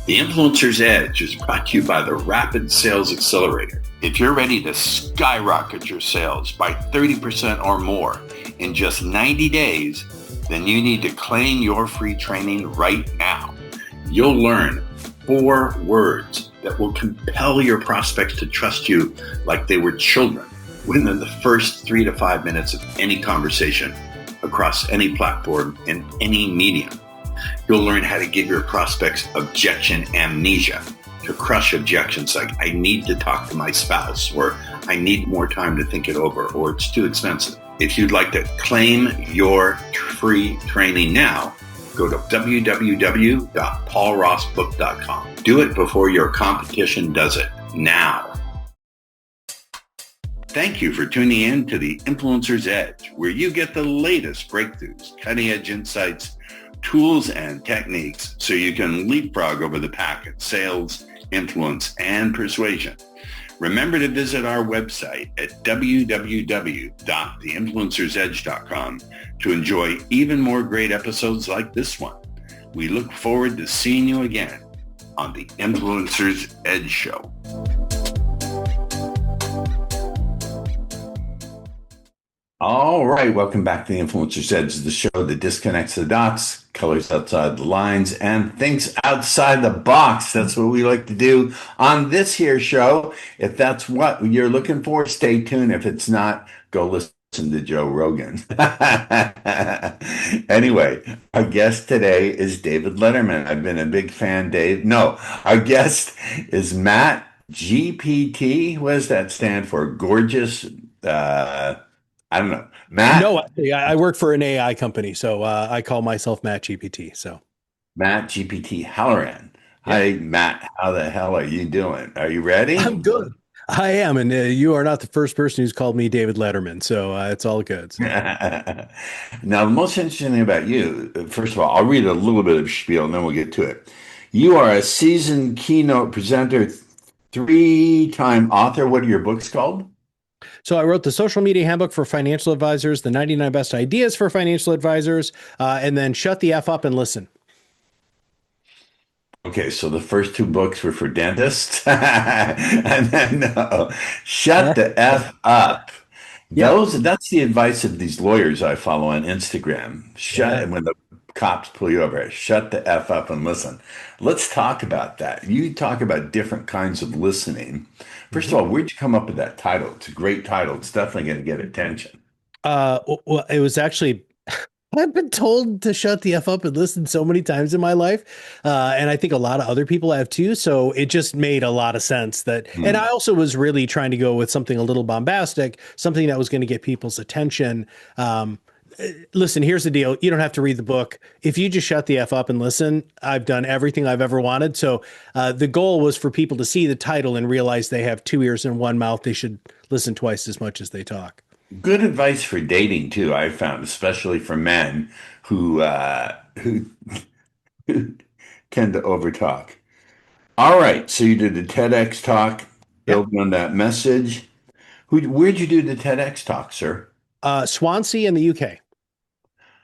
The Influencer's Edge is brought to you by the Rapid Sales Accelerator. If you're ready to skyrocket your sales by 30% or more in just 90 days, then you need to claim your free training right now. You'll learn 4 words that will compel your prospects to trust you like they were children within the first 3 to 5 minutes of any conversation across any platform and any medium. You'll learn how to give your prospects objection amnesia, to crush objections like, I need to talk to my spouse, or I need more time to think it over, or it's too expensive. If you'd like to claim your free training now, go to www.paulrossbook.com. Do it before your competition does it now. Thank you for tuning in to the Influencer's Edge, where you get the latest breakthroughs, cutting-edge insights, tools, and techniques so you can leapfrog over the pack in sales, influence, and persuasion. Remember to visit our website at www.theinfluencersedge.com to enjoy even more great episodes like this one. We look forward to seeing you again on the Influencer's Edge Show. All right, welcome back to the Influencer's Edge, the show that disconnects the dots, colors outside the lines, and thinks outside the box. That's what we like to do on this here show. If that's what you're looking for, stay tuned. If it's not, go listen to Joe Rogan. Anyway, our guest today is David Letterman. I've been a big fan, Dave. No, our guest is Matt GPT. What does that stand for? Gorgeous. I don't know. Matt? No, I work for an AI company, so I call myself Matt GPT. So Matt GPT Halloran. Yeah. Hi, Matt. How the hell are you doing? Are you ready? I'm good. I am, and you are not the first person who's called me David Letterman, so it's all good. So. Now, the most interesting thing about you, first of all, I'll read a little bit of spiel, and then we'll get to it. You are a seasoned keynote presenter, 3-time author. What are your books called? So I wrote the Social Media Handbook for Financial Advisors, the 99 Best Ideas for Financial Advisors, and then Shut the F Up and Listen. Okay, so the first 2 books were for dentists, and then Shut the F Up. That's the advice of these lawyers I follow on Instagram. When the cops pull you over, shut the F up and listen. Let's talk about that. You talk about different kinds of listening. First of all, where'd you come up with that title? It's a great title. It's definitely going to get attention. Well, it was actually, I've been told to shut the F up and listen so many times in my life. And I think a lot of other people have too. So it just made a lot of sense and I also was really trying to go with something a little bombastic, something that was going to get people's attention. Listen, here's the deal. You don't have to read the book. If you just shut the F up and listen, I've done everything I've ever wanted. So the goal was for people to see the title and realize they have 2 ears and 1 mouth. They should listen twice as much as they talk. Good advice for dating too, I found, especially for men who who tend to overtalk. All right, so you did the TEDx talk, building on that message. Where'd you do the TEDx talk, sir? Swansea in the UK.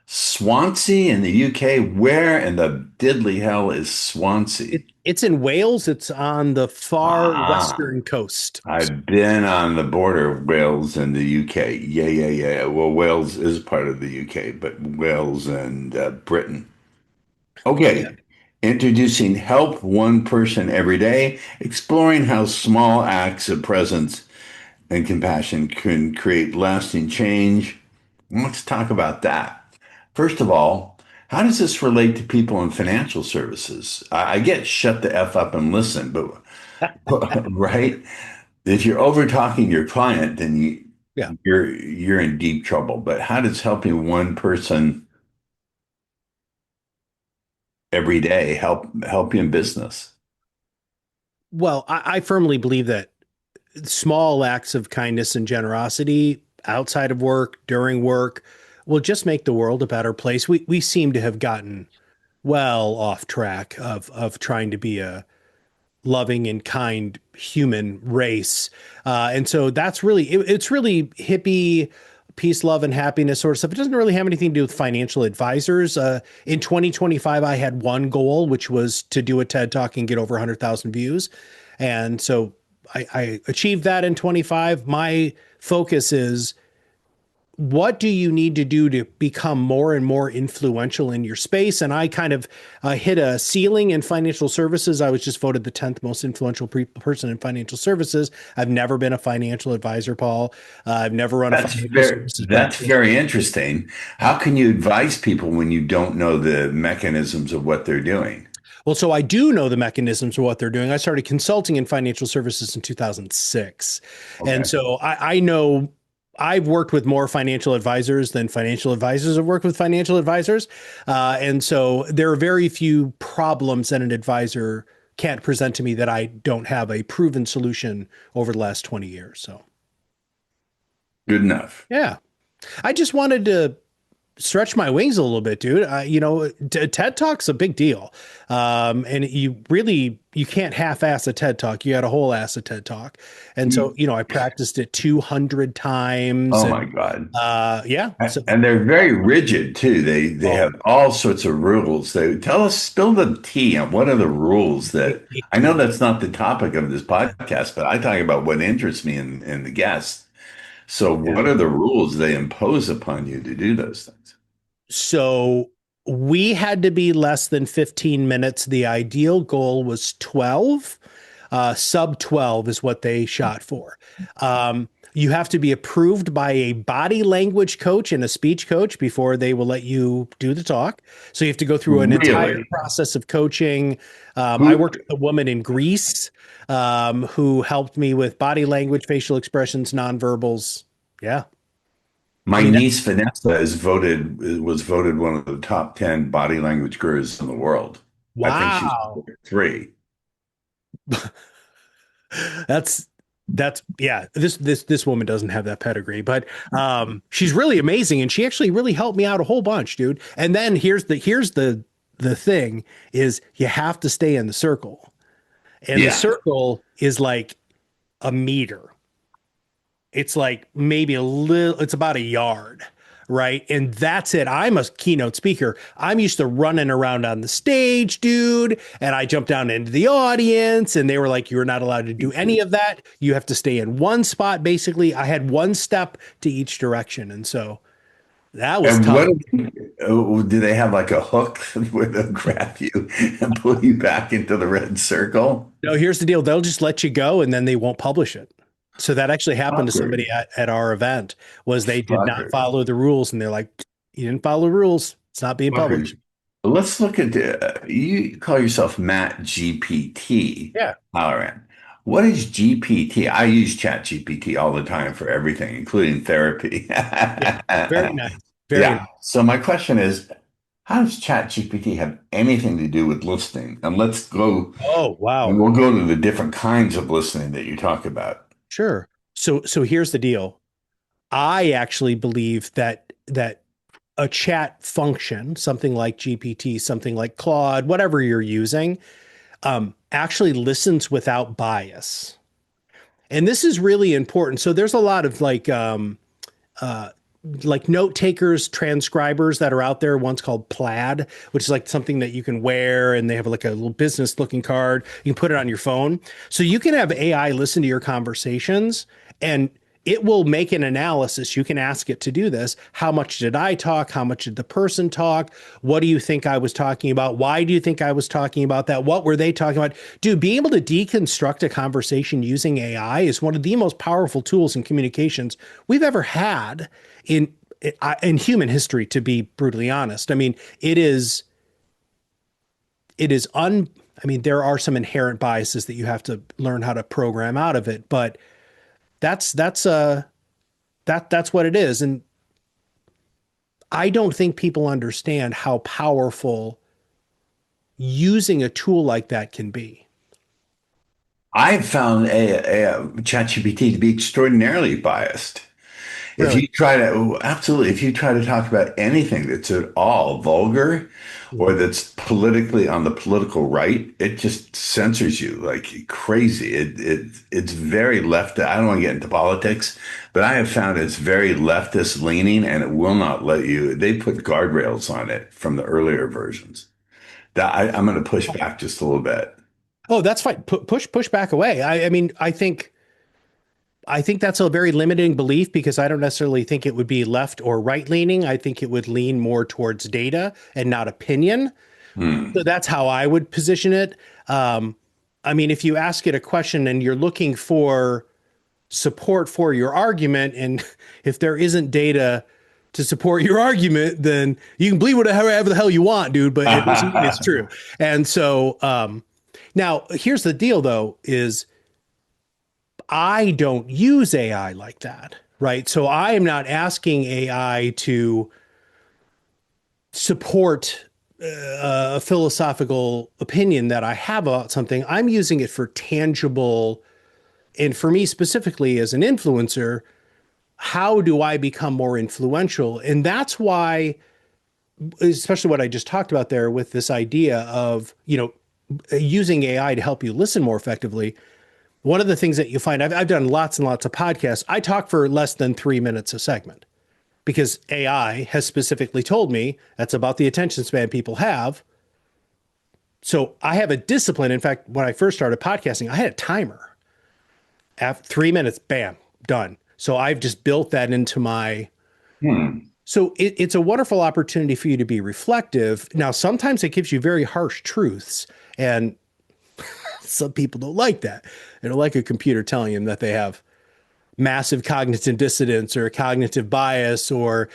Swansea in the UK? Where in the diddly hell is Swansea? It's in Wales. It's on the far western coast. I've been on the border of Wales and the UK. Yeah. Well, Wales is part of the UK, but Wales and Britain. Okay. Yeah. Introducing Help One Person Every Day, exploring how small acts of presence and compassion can create lasting change. Let's talk about that. First of all, how does this relate to people in financial services? I get shut the F up and listen, but right? If you're over talking your client, then you're in deep trouble. But how does helping one person every day help you in business? Well, I firmly believe that small acts of kindness and generosity outside of work, during work, will just make the world a better place. We seem to have gotten well off track of trying to be a loving and kind human race. And so that's really, it's really hippie peace, love, and happiness sort of stuff. It doesn't really have anything to do with financial advisors. In 2025, I had one goal, which was to do a TED Talk and get over 100,000 views. And so I achieved that in 25. My focus is, what do you need to do to become more and more influential in your space? And I kind of hit a ceiling in financial services. I was just voted the 10th most influential person in financial services. I've never been a financial advisor, Paul. I've never run a financial services That's practice. very interesting. How can you advise people when you don't know the mechanisms of what they're doing? Well, so I do know the mechanisms of what they're doing. I started consulting in financial services in 2006. And Okay. so I know I've worked with more financial advisors than financial advisors have worked with financial advisors. And so there are very few problems that an advisor can't present to me that I don't have a proven solution over the last 20 years. So, Good enough. yeah, I just wanted to stretch my wings a little bit, dude. TED Talk's a big deal. And you can't half-ass a TED Talk. You got to whole ass a TED Talk. And so, You- I practiced it 200 times Oh and my God. yeah. So, And they're very rigid too. They oh, have all sorts of rules. They tell us, spill the tea on what are the rules that I know that's not the topic of this podcast, but I talk about what interests me in the guests. So yeah. what are the rules they impose upon you to do those things? So we had to be less than 15 minutes. The ideal goal was 12. Sub 12 is what they shot for. You have to be approved by a body language coach and a speech coach before they will let you do the talk. So you have to go through an entire Really? process of coaching. I Who worked with a woman in Greece who helped me with body language, facial expressions, nonverbals. Yeah. I My mean, niece Vanessa was voted one of the top 10 body language gurus in the world. I think she's wow. three. That's yeah, this woman doesn't have that pedigree, but she's really amazing and she actually really helped me out a whole bunch, dude. And then here's the thing is you have to stay in the circle. And the Yeah. circle is like a meter. It's like maybe a little, it's about a yard, right? And that's it. I'm a keynote speaker. I'm used to running around on the stage, dude. And I jumped down into the audience and they were like, you're not allowed to do any of that. You have to stay in one spot. Basically, I had one step to each direction. And so that was And tough. do they have like a hook where they'll grab you and pull you back into the red circle? No, here's the deal. They'll just let you go and then they won't publish it. So that actually happened to somebody Fucker. at our event was they did not Fucker. follow the rules and they're like, you didn't follow the rules. It's not being Fuckers. published. Let's look at you call yourself Matt GPT, Yeah. Halloran. What is GPT? I use Chat GPT all the time for everything, including therapy. Yeah. Very nice. Very nice. Yeah. So my question is, how does Chat GPT have anything to do with listening? And Oh, wow. we'll go to the different kinds of listening that you talk about. Sure. So here's the deal. I actually believe that a chat function, something like GPT, something like Claude, whatever you're using, actually listens without bias. And this is really important. So there's a lot of uh, like note takers, transcribers that are out there. One's called Plaid, which is like something that you can wear, and they have like a little business looking card. You can put it on your phone, so you can have AI listen to your conversations, and it will make an analysis. You can ask it to do this. How much did I talk? How much did the person talk? What do you think I was talking about? Why do you think I was talking about that? What were they talking about? Dude, being able to deconstruct a conversation using AI is one of the most powerful tools in communications we've ever had in in human history, to be brutally honest. I mean, it is un I mean, there are some inherent biases that you have to learn how to program out of it, but that's what it is. And I don't think people understand how powerful using a tool like that can be. I've found a ChatGPT to be extraordinarily biased. If Really? you try to, oh, absolutely, if you try to talk about anything that's at all vulgar or Mhm. that's politically on the political right, it just censors you like crazy. It's very left. I don't want to get into politics, but I have found it's very leftist leaning, and it will not let you. They put guardrails on it from the earlier versions. I'm going to push back just a little bit. Oh, that's fine. Push back away. I mean, I think that's a very limiting belief because I don't necessarily think it would be left or right leaning. I think it would lean more towards data and not opinion. So Hmm. that's how I would position it. Um, I mean, if you ask it a question and you're looking for support for your argument, and if there isn't data to support your argument, then you can believe whatever the hell you want, dude. But it doesn't mean it's true. And so now here's the deal, though: is I don't use AI like that, right? So I am not asking AI to support a philosophical opinion that I have about something. I'm using it for tangible, and for me specifically as an influencer, how do I become more influential? And that's why, especially what I just talked about there with this idea of, using AI to help you listen more effectively. One of the things that you find, I've done lots and lots of podcasts. I talk for less than 3 minutes a segment because AI has specifically told me that's about the attention span people have. So I have a discipline. In fact, when I first started podcasting, I had a timer. After 3 minutes, bam, done. So I've just built that into my. Hmm. So it's a wonderful opportunity for you to be reflective. Now, sometimes it gives you very harsh truths, and some people don't like that. They don't like a computer telling them that they have massive cognitive dissonance or cognitive bias or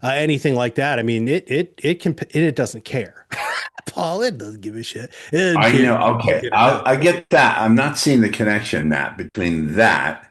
anything like that. I mean, it doesn't care. Paul, it doesn't give a shit. It doesn't I care know. if you like Okay. it or not. I get that. I'm not seeing the connection, Matt, between that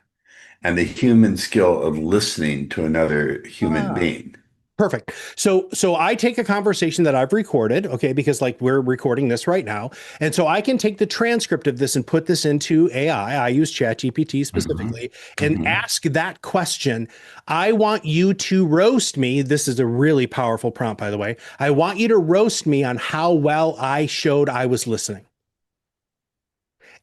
and the human skill of listening to another human Ah. being. Perfect. So I take a conversation that I've recorded, okay, because like we're recording this right now. And so I can take the transcript of this and put this into AI. I use ChatGPT Hmm. specifically and Hmm. ask that question. I want you to roast me. This is a really powerful prompt, by the way. I want you to roast me on how well I showed I was listening,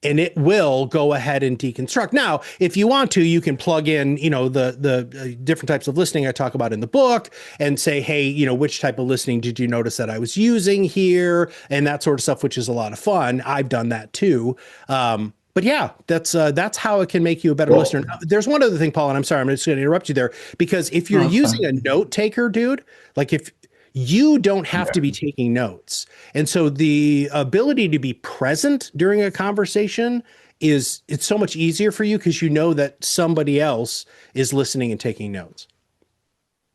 and it will go ahead and deconstruct. Now, if you want to, you can plug in, the different types of listening I talk about in the book and say, hey, which type of listening did you notice that I was using here, and that sort of stuff, which is a lot of fun. I've done that too. But yeah, that's how it can make you a better listener. Well, Now, there's one other thing, Paul, and I'm sorry, I'm just going to interrupt you there because if you're no, it's using a fine. note taker, dude, like if you don't have to Yeah. be taking notes. And so the ability to be present during a conversation it's so much easier for you because you know that somebody else is listening and taking notes.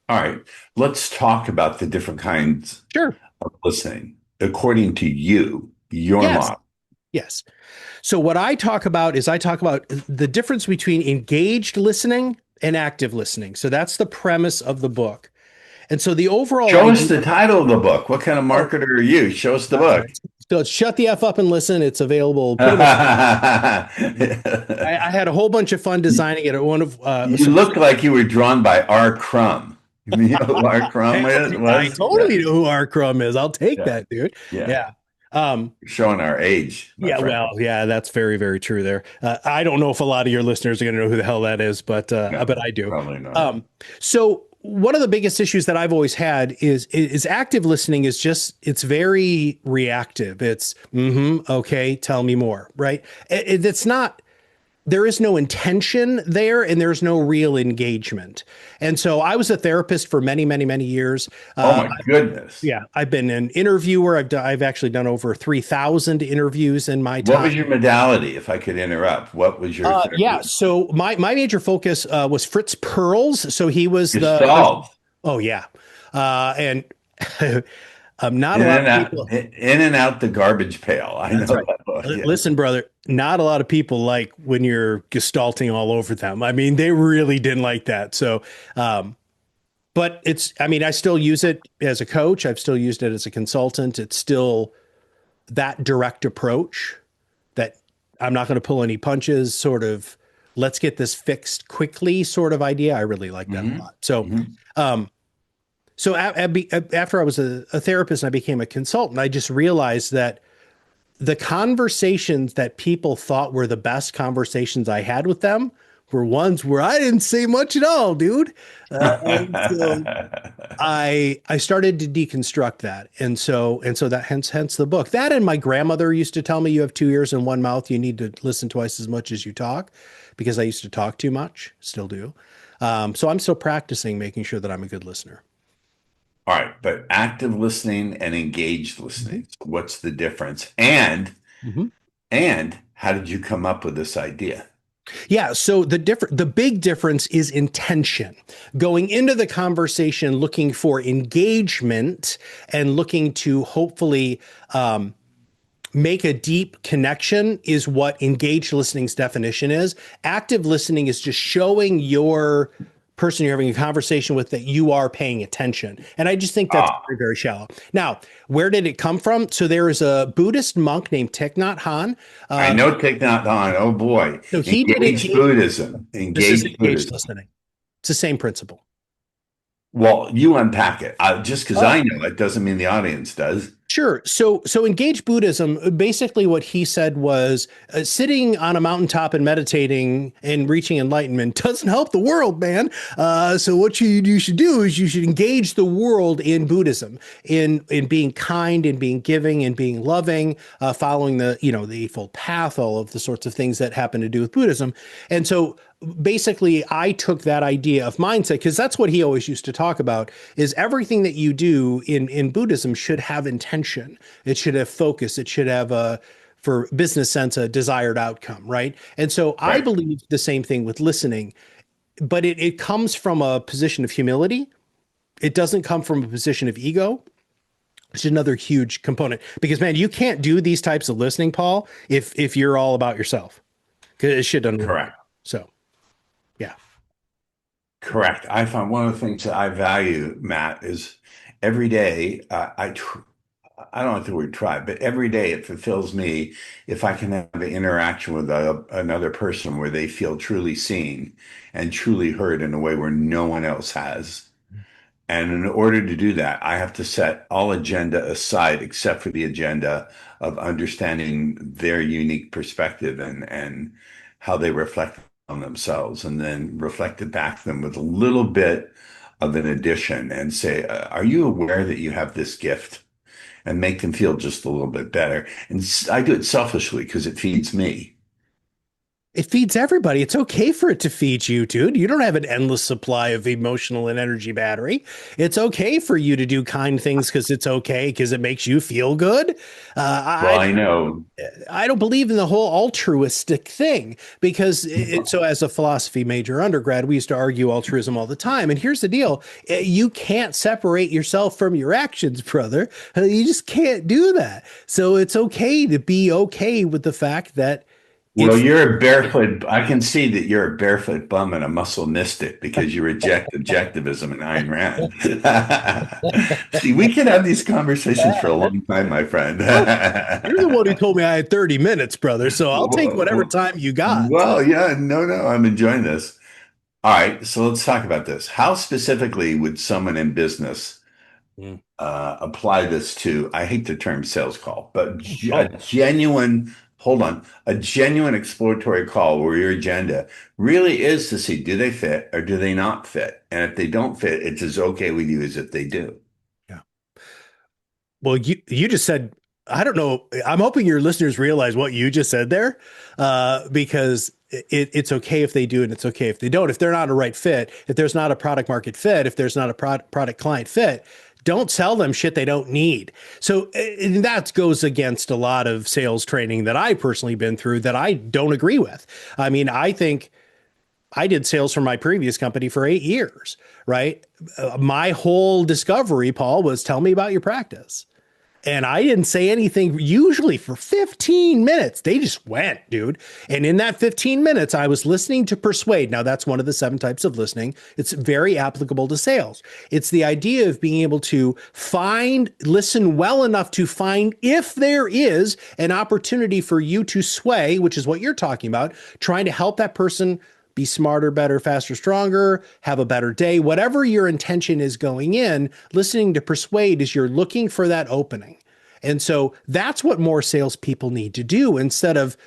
All right. Let's talk about the different kinds Sure. of listening according to you, your Yes. model. Yes. So what I talk about the difference between engaged listening and active listening. So that's the premise of the book. And so the overall Show us idea. the title of the book. What kind of Oh, marketer are you? Show us the I'm book. sorry. So shut the F up and listen. It's available pretty much. I had a whole bunch of fun You designing it. One of you so look like you were drawn by R. Crumb. You know who R. Crumb I was? Yeah. totally know who R. Crumb is. I'll take Yeah. that, dude. Yeah. Yeah. Um, Showing our age, my yeah, friend. well, yeah, that's very, very true there. I don't know if a lot of your listeners are going to know who the hell that is, but No, I do. probably not. Um, so one of the biggest issues that I've always had is active listening is just it's very reactive. It's okay, tell me more, right? It's not there is no intention there and there's no real engagement. And so I was a therapist for many, many, many years. Oh my goodness. Yeah, I've been an interviewer. I've actually done over 3,000 interviews in my What time. was your modality, if I could interrupt? What was your Yeah, therapy? so my major focus was Fritz Perls. So he was the Gestalt. oh yeah, and not a In lot and of out, people. in and out the garbage pail. I That's know right. that book. Yeah. Listen, brother, not a lot of people like when you're gestalting all over them. I mean, they really didn't like that. So, but I mean, I still use it as a coach. I've still used it as a consultant. It's still that direct approach that I'm not going to pull any punches, sort of let's get this fixed quickly sort of idea. I really like that a lot. So, um, after I was a therapist and I became a consultant, I just realized that the conversations that people thought were the best conversations I had with them were ones where I didn't say much at all, dude. And so I started to deconstruct that, and so that hence the book. That, and my grandmother used to tell me, you have two ears and one mouth. You need to listen twice as much as you talk, because I used to talk too much, still do. So I'm still practicing making sure that I'm a good listener. All right, but active listening and engaged listening, what's the difference? And how did you come up with this idea? Yeah, so the big difference is intention. Going into the conversation looking for engagement and looking to hopefully make a deep connection is what engaged listening's definition is. Active listening is just showing your person you're having a conversation with that you are paying attention. And I just think that's very, very shallow. Now, where did it come from? So there is a Buddhist monk named Thich Nhat Hanh. I know Thich Nhat Hanh. Oh boy. So he did Engaged Buddhism. This is Engaged engaged Buddhism. listening. It's the same principle. Well, you unpack it. Just because I know it doesn't mean the audience does. Sure. So engaged Buddhism, basically what he said was sitting on a mountaintop and meditating and reaching enlightenment doesn't help the world, man. So what you should do is you should engage the world in Buddhism, in being kind and being giving and being loving, following the Eightfold Path, all of the sorts of things that happen to do with Buddhism. And so basically I took that idea of mindset, because that's what he always used to talk about, is everything that you do in Buddhism should have intention. It should have focus. It should have for business sense, a desired outcome, right? And so I believe the same thing with listening, but it comes from a position of humility. It doesn't come from a position of ego. It's another huge component, because man, you can't do these types of listening, Paul, if you're all about yourself, because it shit doesn't work. So yeah. Correct. I found one of the things that I value, Matt, is every day I don't like the word try, but every day it fulfills me if I can have an interaction with another person where they feel truly seen and truly heard in a way where no one else has. And in order to do that, I have to set all agenda aside except for the agenda of understanding their unique perspective and how they reflect on themselves, and then reflect it back to them with a little bit of an addition and say, are you aware that you have this gift? And make them feel just a little bit better. And I do it selfishly because it feeds me. It feeds everybody. It's okay for it to feed you, dude. You don't have an endless supply of emotional and energy battery. It's okay for you to do kind things because it's okay, because it makes you feel good. I know. I don't believe in the whole altruistic thing, because so as a philosophy major undergrad, we used to argue altruism all the time. And here's the deal. You can't separate yourself from your actions, brother. You just can't do that. So it's okay to be okay with the fact that well, you're a barefoot. I can see that you're a barefoot bum and a muscle mystic because you reject objectivism and Ayn Rand. See, we can have these conversations for a long time, my friend. You're the one who told me I had 30 minutes, brother. So I'll take whatever time you got. Well, yeah, no, I'm enjoying this. All right, so let's talk about this. How specifically would someone in business apply this to, I hate the term sales call, but a genuine exploratory call where your agenda really is to see, do they fit or do they not fit? And if they don't fit, it's as okay with you as if they do. Yeah. Well, you just said, I don't know. I'm hoping your listeners realize what you just said there, because it's okay if they do and it's okay if they don't. If they're not a right fit, if there's not a product market fit, if there's not a product client fit, don't sell them shit they don't need. So and that goes against a lot of sales training that I personally been through that I don't agree with. I mean, I think I did sales for my previous company for 8 years, right? My whole discovery, Paul, was tell me about your practice. And I didn't say anything usually for 15 minutes. They just went, dude. And in that 15 minutes, I was listening to persuade. Now, that's one of the 7 types of listening. It's very applicable to sales. It's the idea of being able to listen well enough to find if there is an opportunity for you to sway, which is what you're talking about, trying to help that person be smarter, better, faster, stronger, have a better day, whatever your intention is going in. Listening to persuade is you're looking for that opening. And so that's what more salespeople need to do, instead of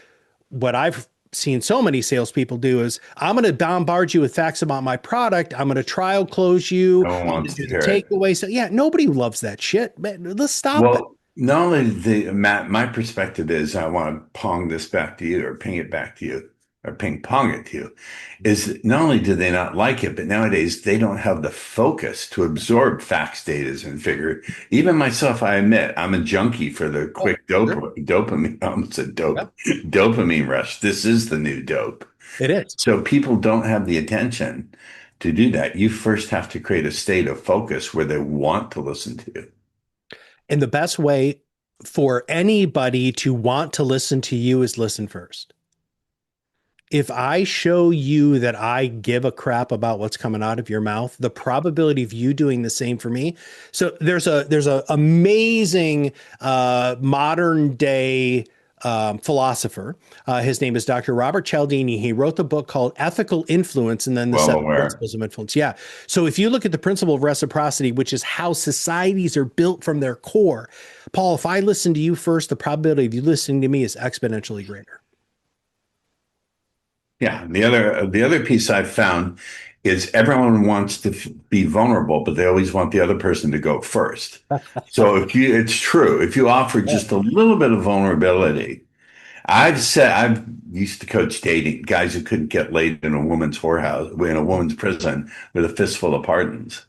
what I've seen so many salespeople do is, I'm going to bombard you with facts about my product. I'm going to trial close you. No one I'm going to wants to do the hear it. takeaway. So yeah, nobody loves that shit. Man, let's stop it. Well, not only Matt, my perspective is I want to pong this back to you or ping it back to you or ping pong it to you, is that not only do they not like it, but nowadays they don't have the focus to absorb facts, data, and figure. Even myself, I admit, I'm a junkie for the Oh, quick sure. dopamine. I almost said Yep, dopamine rush. This is the new dope. it is. So people don't have the attention to do that. You first have to create a state of focus where they want to listen to you. And the best way for anybody to want to listen to you is listen first. If I show you that I give a crap about what's coming out of your mouth, the probability of you doing the same for me. So there's a amazing modern day philosopher. His name is Dr. Robert Cialdini. He wrote the book called Ethical Influence, and then the Well 7 aware. principles of influence. Yeah. So if you look at the principle of reciprocity, which is how societies are built from their core, Paul, if I listen to you first, the probability of you listening to me is exponentially greater. Yeah. The other piece I've found is everyone wants to be vulnerable, but they always want the other person to go first. So it's true. If you offer Yeah. just a little bit of vulnerability, I've used to coach dating guys who couldn't get laid in a woman's whorehouse, in a woman's prison with a fistful of pardons.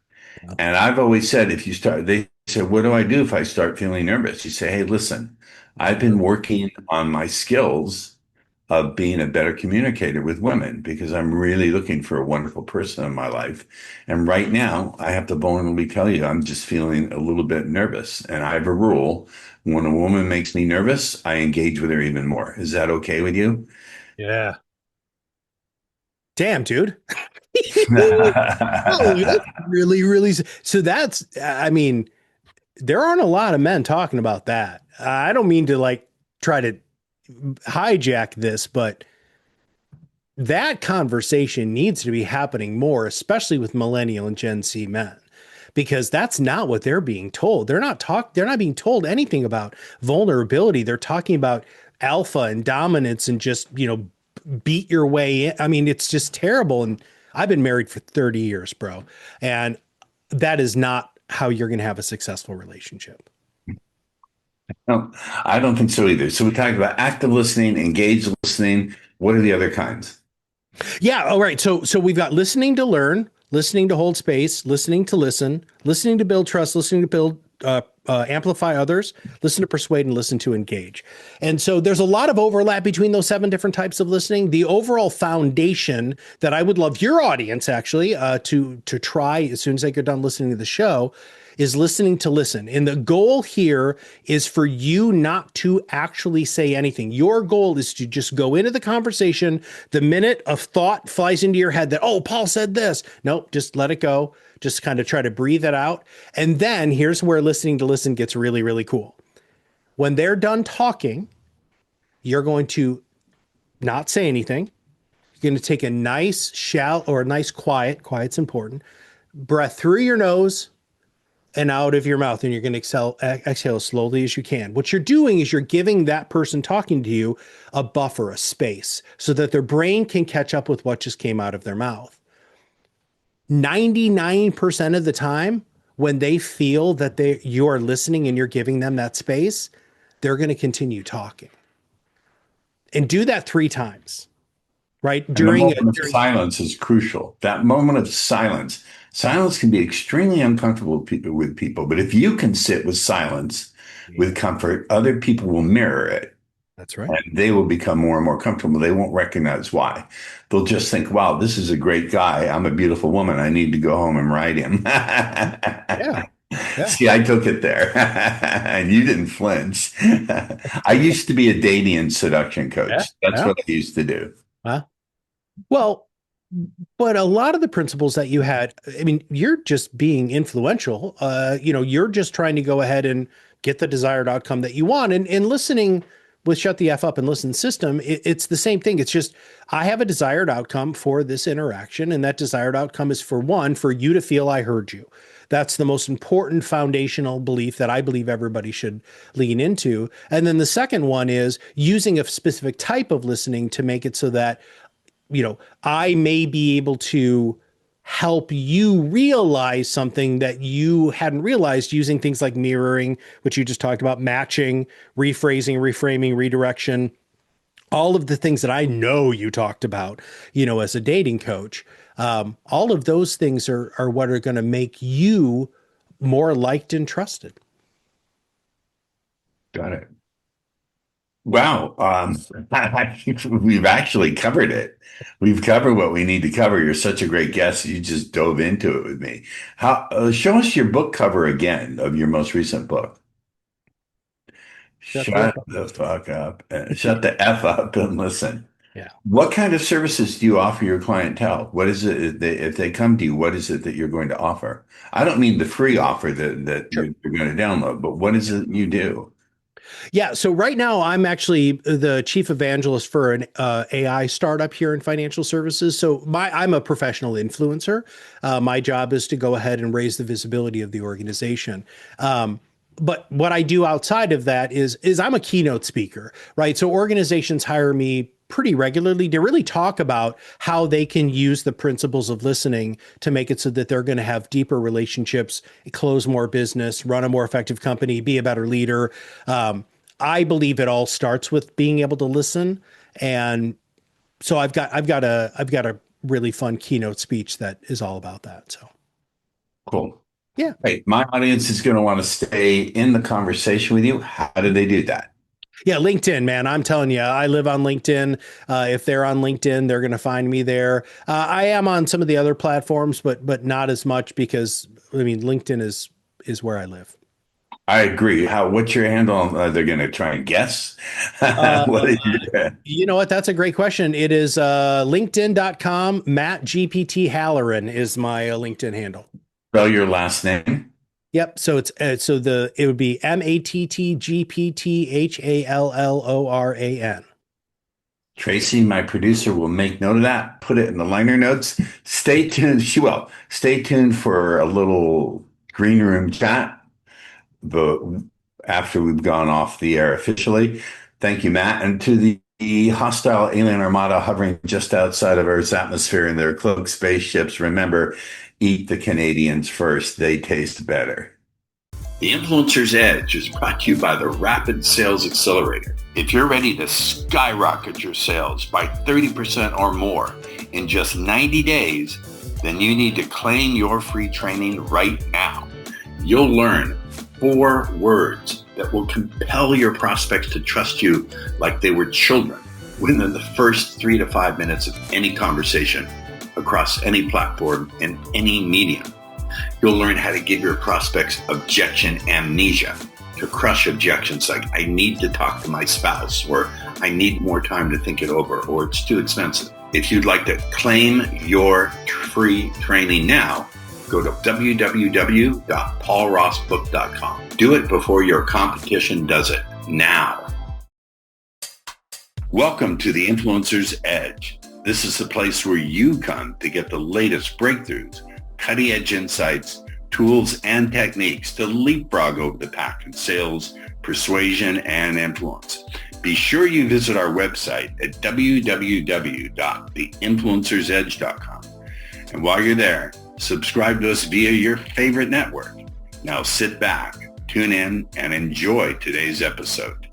And I've always said, they said, what do I do if I start feeling nervous? You say, hey, listen, I've been working on my skills of being a better communicator with women because I'm really looking for a wonderful person in my life. And right now, I have to vulnerably tell you, I'm just feeling a little bit nervous. And I have a rule. When a woman makes me nervous, I engage with her even more. Is that okay with you? Yeah. Damn, dude. Oh, Well, that's really, really. So that's, I mean, there aren't a lot of men talking about that. I don't mean to like try to hijack this, but that conversation needs to be happening more, especially with millennial and Gen Z men, because that's not what they're being told. They're not being told anything about vulnerability. They're talking about alpha and dominance and just, beat your way in. I mean, it's just terrible. And I've been married for 30 years, bro. And that is not how you're going to have a successful relationship. no, I don't think so either. So we talked about active listening, engaged listening. What are the other kinds? Yeah. All right. So we've got listening to learn, listening to hold space, listening to listen, listening to build trust, listening to build amplify others, listen to persuade, and listen to engage. And so there's a lot of overlap between those 7 different types of listening. The overall foundation that I would love your audience actually to try as soon as they get done listening to the show is listening to listen. And the goal here is for you not to actually say anything. Your goal is to just go into the conversation. The minute a thought flies into your head that, oh, Paul said this. Nope, just let it go. Just kind of try to breathe it out. And then here's where listening to listen gets really, really cool. When they're done talking, you're going to not say anything. You're going to take a nice shallow or a nice quiet's important, breath through your nose and out of your mouth. And you're going to exhale as slowly as you can. What you're doing is you're giving that person talking to you a buffer, a space, so that their brain can catch up with what just came out of their mouth. 99% of the time, when they feel that you are listening and you're giving them that space, they're going to continue talking. And do that 3 times, right? And the moment of silence is crucial. That moment of silence can be extremely uncomfortable with people. But if you can sit with silence, with comfort, other people will mirror it. That's right. And they will become more and more comfortable. They won't recognize why. They'll just think, wow, this is a great guy. I'm a beautiful woman. I need to go home and ride him. Yeah. Yeah. See, I took it there and you didn't flinch. I used to be a dating and seduction Yeah. coach. That's Yeah. what I used to do. Huh? Well, but a lot of the principles that you had, I mean, you're just being influential. You're just trying to go ahead and get the desired outcome that you want. And listening with Shut the F Up and Listen system, it's the same thing. It's just, I have a desired outcome for this interaction. And that desired outcome is, for one, for you to feel I heard you. That's the most important foundational belief that I believe everybody should lean into. And then the second one is using a specific type of listening to make it so that I may be able to help you realize something that you hadn't realized using things like mirroring, which you just talked about, matching, rephrasing, reframing, redirection, all of the things that I know you talked about, as a dating coach. All of those things are what are going to make you more liked and trusted. Got it. Wow. I think we've actually covered it. We've covered what we need to cover. You're such a great guest. You just dove into it with me. Show us your book cover again of your most recent book. Shut the F Shut up. the fuck up. Shut the F up and listen. Yeah. What kind of services do you offer your clientele? What is it if they come to you, what is it that you're going to offer? I don't mean the free offer that Sure. you're going to download, but what is it you do? Yeah. So right now, I'm actually the chief evangelist for an AI startup here in financial services. So I'm a professional influencer. My job is to go ahead and raise the visibility of the organization. But what I do outside of that is I'm a keynote speaker, right? So organizations hire me pretty regularly to really talk about how they can use the principles of listening to make it so that they're going to have deeper relationships, close more business, run a more effective company, be a better leader. I believe it all starts with being able to listen, and so I've got a really fun keynote speech that is all about that. So Cool. yeah. Hey, my audience is going to want to stay in the conversation with you. How do they do that? Yeah, LinkedIn, man. I'm telling you, I live on LinkedIn. If they're on LinkedIn, they're going to find me there. I am on some of the other platforms, but not as much because I mean, LinkedIn is where I live. I agree. What's your handle? They're going to try and guess. Uh, What is your, you know what? That's a great question. It is LinkedIn.com. Matt GPT Halloran is my LinkedIn handle. spell your last name? Yep. So it would be MattGPTHalloran. Tracy, my producer, will make note of that, put it in the liner notes. Stay tuned. She will. Stay tuned for a little green room chat but after we've gone off the air officially. Thank you, Matt. And to the hostile alien armada hovering just outside of Earth's atmosphere in their cloaked spaceships, remember, eat the Canadians first. They taste better. The Influencer's Edge is brought to you by the Rapid Sales Accelerator. If you're ready to skyrocket your sales by 30% or more in just 90 days, then you need to claim your free training right now. You'll learn 4 words that will compel your prospects to trust you like they were children within the first 3 to 5 minutes of any conversation across any platform and any medium. You'll learn how to give your prospects objection amnesia, to crush objections like, I need to talk to my spouse, or I need more time to think it over, or it's too expensive. If you'd like to claim your free training now, go to www.paulrossbook.com. Do it before your competition does it now. Welcome to the Influencer's Edge. This is the place where you come to get the latest breakthroughs, cutting-edge insights, tools, and techniques to leapfrog over the pack in sales, persuasion, and influence. Be sure you visit our website at www.theinfluencersedge.com. And while you're there, subscribe to us via your favorite network. Now sit back, tune in, and enjoy today's episode.